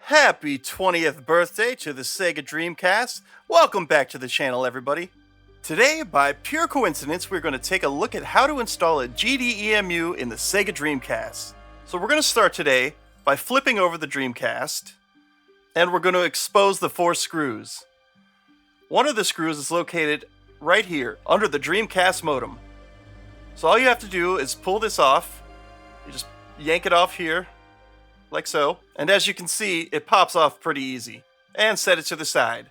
Happy 20th birthday to the Sega Dreamcast. Welcome back to the channel, everybody. Today, by pure coincidence, we're going to take a look at how to install a GDEMU in the Sega Dreamcast. So we're going to start today by flipping over the Dreamcast, and we're going to expose the 4 screws. One of the screws is located right here, under the Dreamcast modem. So all you have to do is pull this off. You just yank it off here, like so. And as you can see, it pops off pretty easy. And set it to the side.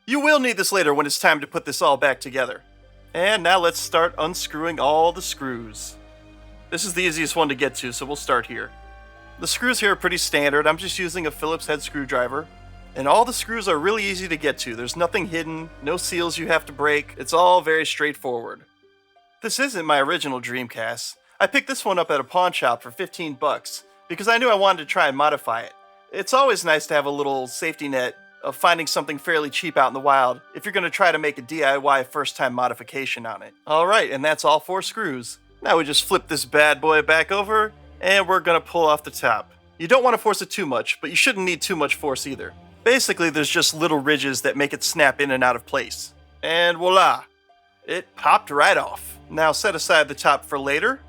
You will need this later when it's time to put this all back together. And now let's start unscrewing all the screws. This is the easiest one to get to, so we'll start here. The screws here are pretty standard. I'm just using a Phillips head screwdriver. And all the screws are really easy to get to. There's nothing hidden, no seals you have to break. It's all very straightforward. This isn't my original Dreamcast. I picked this one up at a pawn shop for 15 bucks because I knew I wanted to try and modify it. It's always nice to have a little safety net of finding something fairly cheap out in the wild if you're going to try to make a DIY first-time modification on it. Alright, and that's all 4 screws. Now we just flip this bad boy back over, and we're going to pull off the top. You don't want to force it too much, but you shouldn't need too much force either. Basically, there's just little ridges that make it snap in and out of place. And voila! It popped right off. Now set aside the top for later.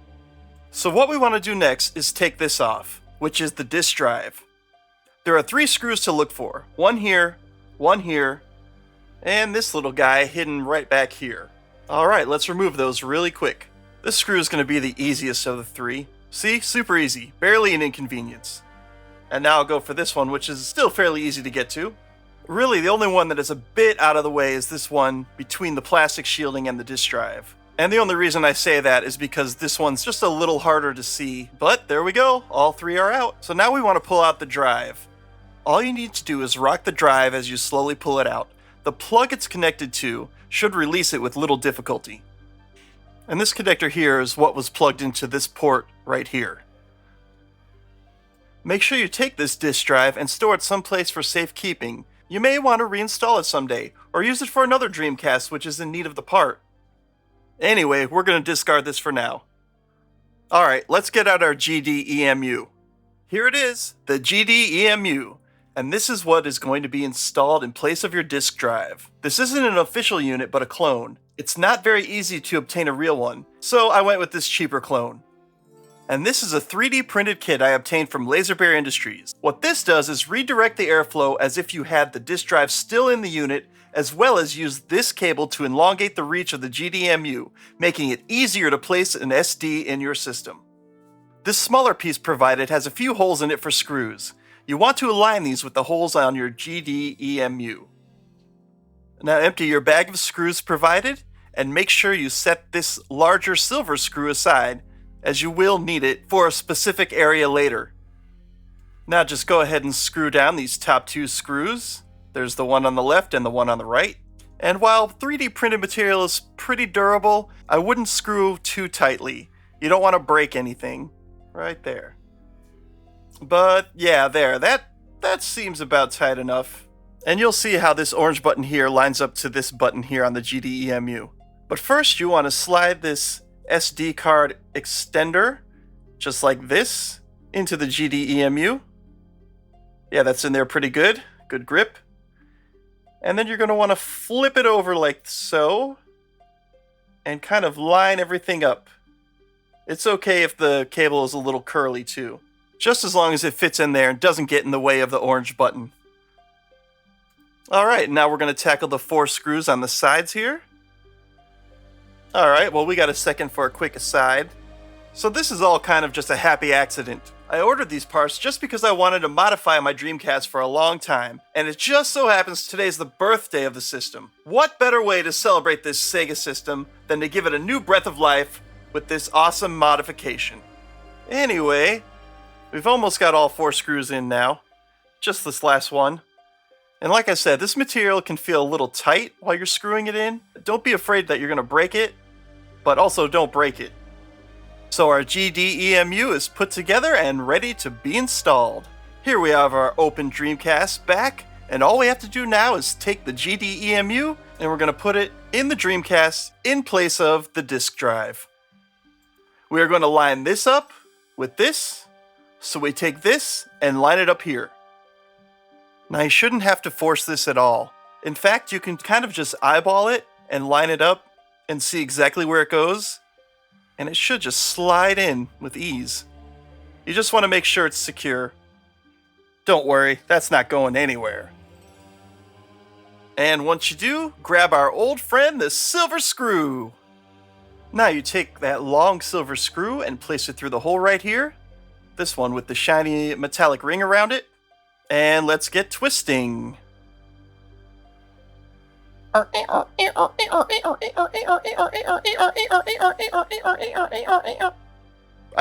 So what we want to do next is take this off, which is the disk drive. There are 3 screws to look for. One here, and this little guy hidden right back here. Alright, let's remove those really quick. This screw is going to be the easiest of the 3. See? Super easy. Barely an inconvenience. And now I'll go for this one, which is still fairly easy to get to. Really, the only one that is a bit out of the way is this one between the plastic shielding and the disk drive. And the only reason I say that is because this one's just a little harder to see. But there we go, all 3 are out. So now we want to pull out the drive. All you need to do is rock the drive as you slowly pull it out. The plug it's connected to should release it with little difficulty. And this connector here is what was plugged into this port right here. Make sure you take this disk drive and store it someplace for safekeeping. You may want to reinstall it someday, or use it for another Dreamcast which is in need of the part. Anyway, we're going to discard this for now. Alright, let's get out our GDEMU. Here it is, the GDEMU. And this is what is going to be installed in place of your disk drive. This isn't an official unit, but a clone. It's not very easy to obtain a real one, so I went with this cheaper clone. And this is a 3D printed kit I obtained from Laserbear Industries. What this does is redirect the airflow as if you had the disk drive still in the unit, as well as use this cable to elongate the reach of the GDEMU, making it easier to place an SD in your system. This smaller piece provided has a few holes in it for screws. You want to align these with the holes on your GDEMU. Now empty your bag of screws provided, and make sure you set this larger silver screw aside, as you will need it for a specific area later. Now just go ahead and screw down these top 2 screws. There's the one on the left and the one on the right. And while 3D printed material is pretty durable, I wouldn't screw too tightly. You don't want to break anything. Right there. But yeah, there. That seems about tight enough. And you'll see how this orange button here lines up to this button here on the GDEMU. But first you want to slide this SD card extender, just like this, into the GDEMU. Yeah, that's in there pretty good. Good grip. And then you're going to want to flip it over like so, and kind of line everything up. It's okay if the cable is a little curly too, just as long as it fits in there and doesn't get in the way of the orange button. Alright, now we're going to tackle the 4 screws on the sides here. Alright, well we got a second for a quick aside. So this is all kind of just a happy accident. I ordered these parts just because I wanted to modify my Dreamcast for a long time, and it just so happens today's the birthday of the system. What better way to celebrate this Sega system than to give it a new breath of life with this awesome modification? Anyway, we've almost got all 4 screws in now. Just this last one. And like I said, this material can feel a little tight while you're screwing it in. Don't be afraid that you're going to break it, but also don't break it. So our GDEMU is put together and ready to be installed. Here we have our open Dreamcast back, and all we have to do now is take the GDEMU and we're going to put it in the Dreamcast in place of the disk drive. We are going to line this up with this, so we take this and line it up here. Now you shouldn't have to force this at all. In fact, you can kind of just eyeball it and line it up and see exactly where it goes, and it should just slide in with ease. You just want to make sure it's secure. Don't worry, that's not going anywhere. And once you do, grab our old friend, the silver screw. Now you take that long silver screw and place it through the hole right here. This one with the shiny metallic ring around it. And let's get twisting. I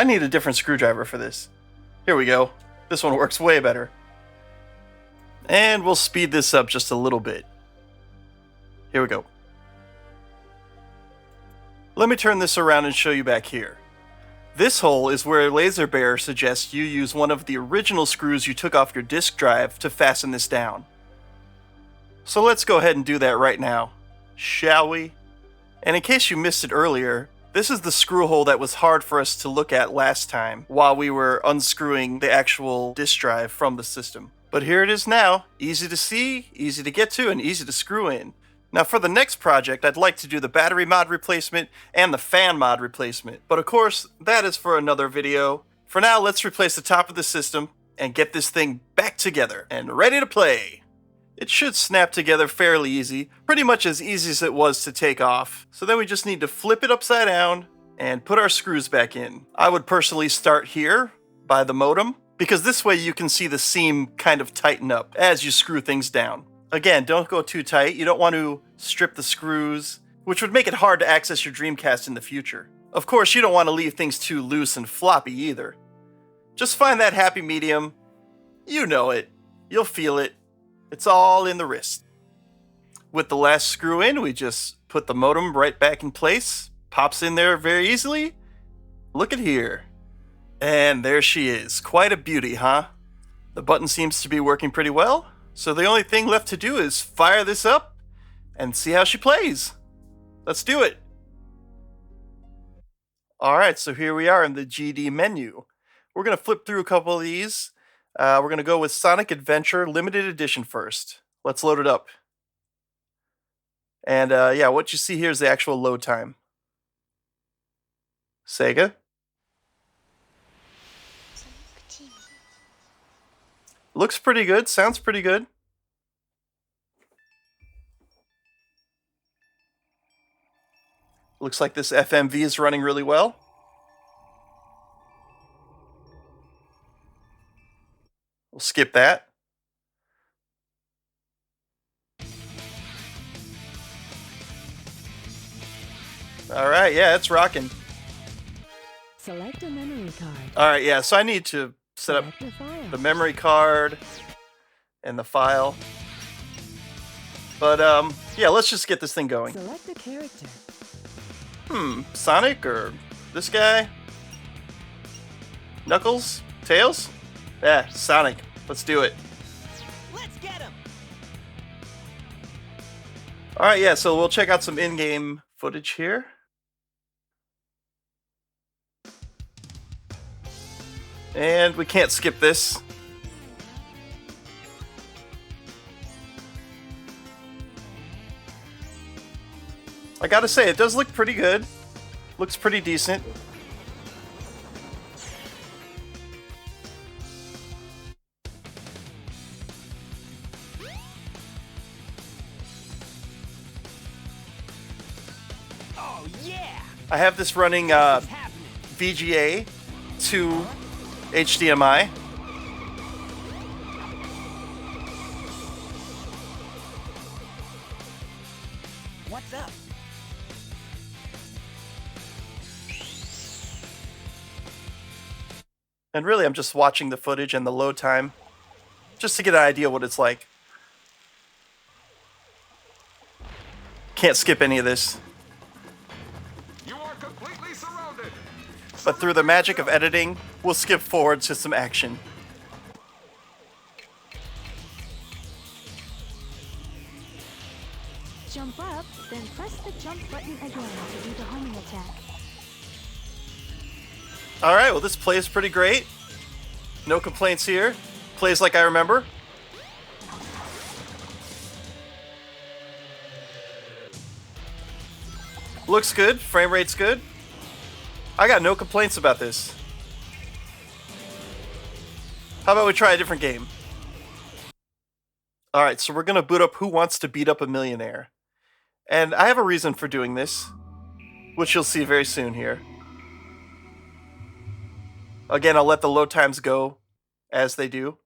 need a different screwdriver for this. Here we go. This one works way better. And we'll speed this up just a little bit. Here we go. Let me turn this around and show you back here. This hole is where Laser Bear suggests you use one of the original screws you took off your disk drive to fasten this down. So let's go ahead and do that right now, shall we? And in case you missed it earlier, this is the screw hole that was hard for us to look at last time while we were unscrewing the actual disk drive from the system. But here it is now, easy to see, easy to get to, and easy to screw in. Now for the next project, I'd like to do the battery mod replacement and the fan mod replacement. But of course, that is for another video. For now, let's replace the top of the system and get this thing back together and ready to play. It should snap together fairly easy, pretty much as easy as it was to take off. So then we just need to flip it upside down and put our screws back in. I would personally start here by the modem, because this way you can see the seam kind of tighten up as you screw things down. Again, don't go too tight. You don't want to strip the screws, which would make it hard to access your Dreamcast in the future. Of course, you don't want to leave things too loose and floppy either. Just find that happy medium. You know it. You'll feel it. It's all in the wrist. With the last screw in, we just put the modem right back in place. Pops in there very easily. Look at here. And there she is. Quite a beauty, huh? The button seems to be working pretty well. So the only thing left to do is fire this up and see how she plays. Let's do it. Alright, so here we are in the GD menu. We're going to flip through a couple of these. We're going to go with Sonic Adventure Limited Edition first. Let's load it up. And yeah, what you see here is the actual load time. Sega. Looks pretty good, sounds pretty good. Looks like this FMV is running really well. We'll skip that. Alright, yeah, it's rocking. Select a memory card. Alright, yeah, so I need to set up the memory card and the file. But yeah, let's just get this thing going. Select a character. Sonic or this guy? Knuckles? Tails? Yeah, Sonic. Let's do it. Let's get him. Alright, yeah, so we'll check out some in-game footage here. And we can't skip this. I gotta say, it does look pretty good. Looks pretty decent. Oh yeah. I have this running VGA to HDMI. What's up? And really, I'm just watching the footage and the load time, just to get an idea what it's like. Can't skip any of this. You are completely surrounded. But through the magic of editing, we'll skip forward to some action. Jump up, then press the jump button again to do the homing attack. Alright, well this plays pretty great. No complaints here. Plays like I remember. Looks good. Frame rate's good. I got no complaints about this. How about we try a different game? Alright, so we're gonna boot up Who Wants to Beat Up a Millionaire. And I have a reason for doing this, which you'll see very soon here. Again, I'll let the load times go as they do.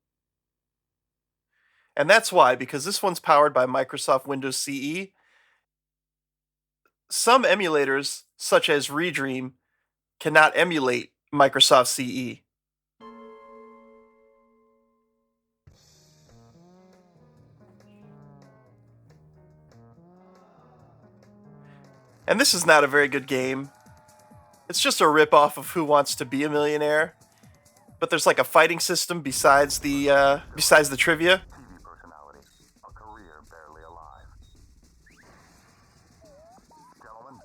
And that's why, because this one's powered by Microsoft Windows CE. Some emulators, such as Redream, cannot emulate Microsoft CE. And this is not a very good game. It's just a rip-off of Who Wants to Be a Millionaire. But there's like a fighting system besides the trivia. TV personality, a career barely alive. Gentlemen,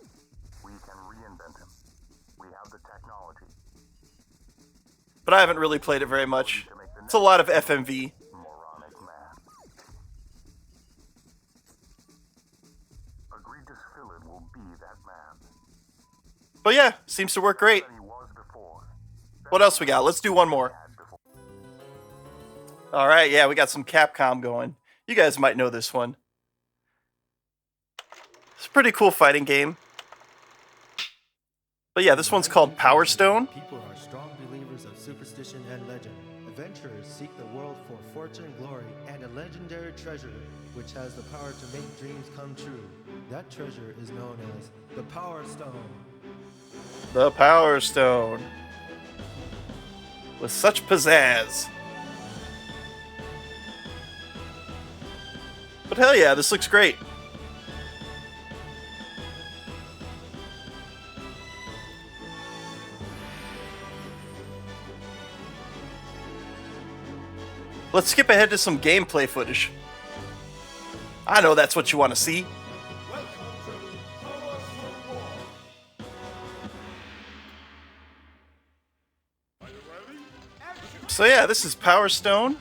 we can reinvent him. We have the technology. But I haven't really played it very much. It's a lot of FMV. Moronic man. Egregious villain will be that man. But yeah, seems to work great. Than he was before. What else we got? Let's do one more. Had before. Alright, yeah, we got some Capcom going. You guys might know this one. It's a pretty cool fighting game. But yeah, this one's called Power Stone. People are strong believers of superstition and legend. Adventurers seek the world for fortune, glory, and a legendary treasure which has the power to make dreams come true. That treasure is known as the Power Stone. The Power Stone. With such pizzazz. But hell yeah, this looks great. Let's skip ahead to some gameplay footage. I know that's what you want to see. So yeah, this is Power Stone.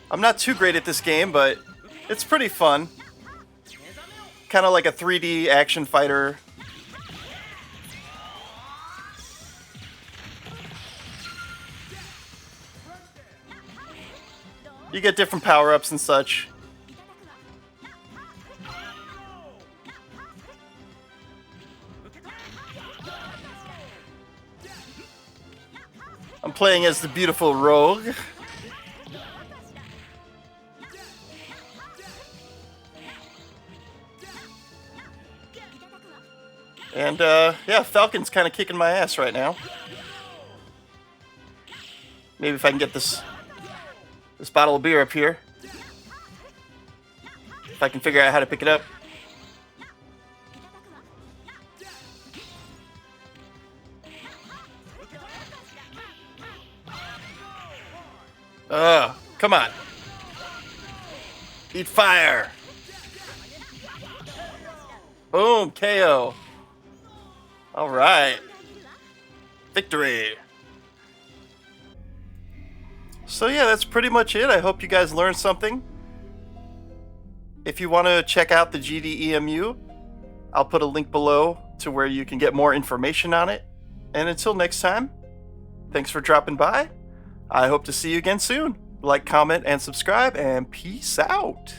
I'm not too great at this game, but it's pretty fun. Kind of like a 3D action fighter. You get different power-ups and such. I'm playing as the beautiful Rogue. And, yeah, Falcon's kind of kicking my ass right now. Maybe if I can get this bottle of beer up here. If I can figure out how to pick it up. Come on. Eat fire. Boom, KO. All right. Victory. So yeah, that's pretty much it. I hope you guys learned something. If you want to check out the GDEMU, I'll put a link below to where you can get more information on it. And until next time, thanks for dropping by. I hope to see you again soon. Like, comment, and subscribe, and peace out.